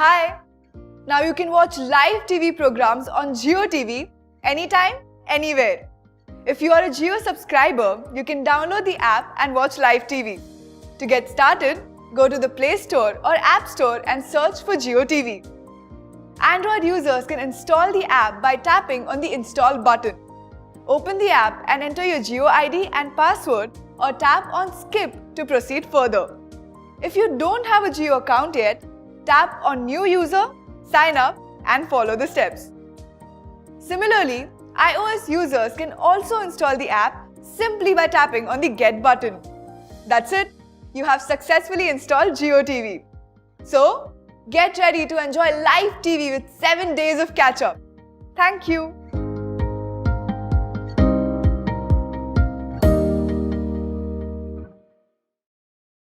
Hi! Now you can watch live TV programs on Jio TV anytime, anywhere. If you are a Jio subscriber, you can download the app and watch live TV. To get started, go to the Play Store or App Store and search for Jio TV. Android users can install the app by tapping on the Install button. Open the app and enter your Jio ID and password or tap on Skip to proceed further. If you don't have a Jio account yet, tap on New User, sign up and follow the steps. Similarly, iOS users can also install the app simply by tapping on the Get button. That's it. You have successfully installed Jio TV. So, get ready to enjoy live TV with 7 days of catch-up. Thank you.